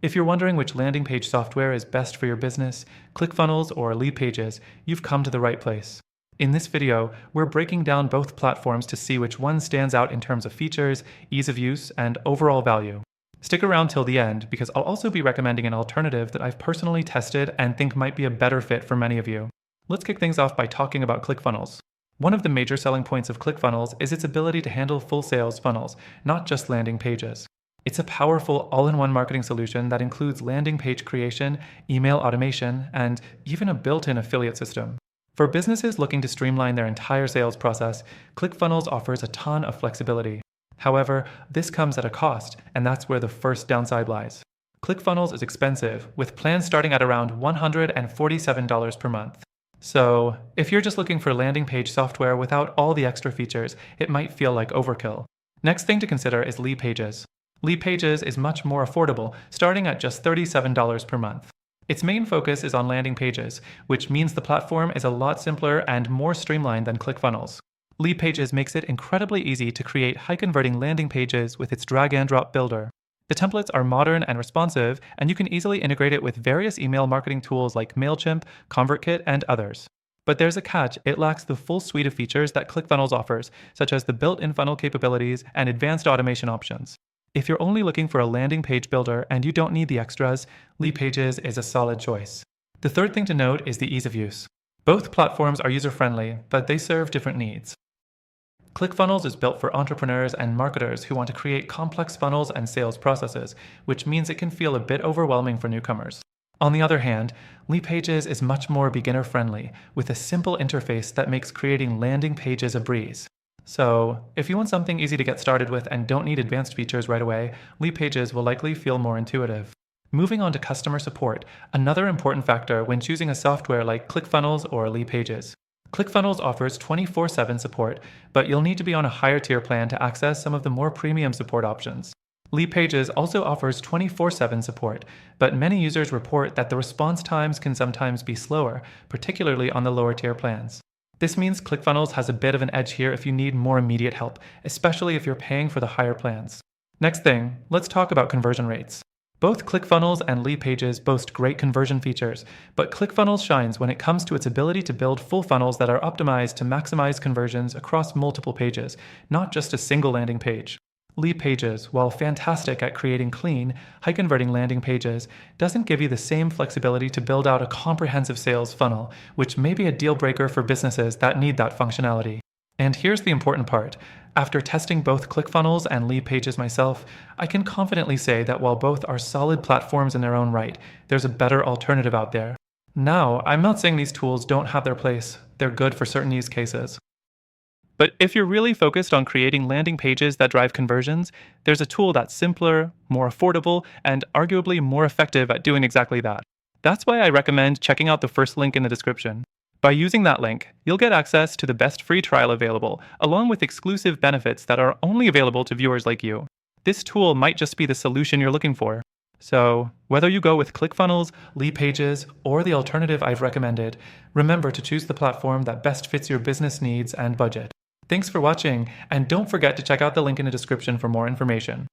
If you're wondering which landing page software is best for your business, ClickFunnels or Leadpages, you've come to the right place. In this video, we're breaking down both platforms to see which one stands out in terms of features, ease of use, and overall value. Stick around till the end because I'll also be recommending an alternative that I've personally tested and think might be a better fit for many of you. Let's kick things off by talking about ClickFunnels. One of the major selling points of ClickFunnels is its ability to handle full sales funnels, not just landing pages. It's a powerful all-in-one marketing solution that includes landing page creation, email automation, and even a built-in affiliate system. For businesses looking to streamline their entire sales process, ClickFunnels offers a ton of flexibility. However, this comes at a cost, and that's where the first downside lies. ClickFunnels is expensive, with plans starting at around $147 per month. So, if you're just looking for landing page software without all the extra features, it might feel like overkill. Next thing to consider is Leadpages. Leadpages is much more affordable, starting at just $37 per month. Its main focus is on landing pages, which means the platform is a lot simpler and more streamlined than ClickFunnels. Leadpages makes it incredibly easy to create high-converting landing pages with its drag-and-drop builder. The templates are modern and responsive, and you can easily integrate it with various email marketing tools like MailChimp, ConvertKit, and others. But there's a catch: it lacks the full suite of features that ClickFunnels offers, such as the built-in funnel capabilities and advanced automation options. If you're only looking for a landing page builder and you don't need the extras, Leadpages is a solid choice. The third thing to note is the ease of use. Both platforms are user-friendly, but they serve different needs. ClickFunnels is built for entrepreneurs and marketers who want to create complex funnels and sales processes, which means it can feel a bit overwhelming for newcomers. On the other hand, Leadpages is much more beginner-friendly, with a simple interface that makes creating landing pages a breeze. So, if you want something easy to get started with and don't need advanced features right away, Leadpages will likely feel more intuitive. Moving on to customer support, another important factor when choosing a software like ClickFunnels or Leadpages. ClickFunnels offers 24/7 support, but you'll need to be on a higher tier plan to access some of the more premium support options. Leadpages also offers 24/7 support, but many users report that the response times can sometimes be slower, particularly on the lower tier plans. This means ClickFunnels has a bit of an edge here if you need more immediate help, especially if you're paying for the higher plans. Next thing, let's talk about conversion rates. Both ClickFunnels and Leadpages boast great conversion features, but ClickFunnels shines when it comes to its ability to build full funnels that are optimized to maximize conversions across multiple pages, not just a single landing page. Leadpages, while fantastic at creating clean, high-converting landing pages, doesn't give you the same flexibility to build out a comprehensive sales funnel, which may be a deal breaker for businesses that need that functionality. And here's the important part. After testing both ClickFunnels and Leadpages myself, I can confidently say that while both are solid platforms in their own right, there's a better alternative out there. Now, I'm not saying these tools don't have their place. They're good for certain use cases. But if you're really focused on creating landing pages that drive conversions, there's a tool that's simpler, more affordable, and arguably more effective at doing exactly that. That's why I recommend checking out the first link in the description. By using that link, you'll get access to the best free trial available, along with exclusive benefits that are only available to viewers like you. This tool might just be the solution you're looking for. So, whether you go with ClickFunnels, Leadpages, or the alternative I've recommended, remember to choose the platform that best fits your business needs and budget. Thanks for watching, and don't forget to check out the link in the description for more information.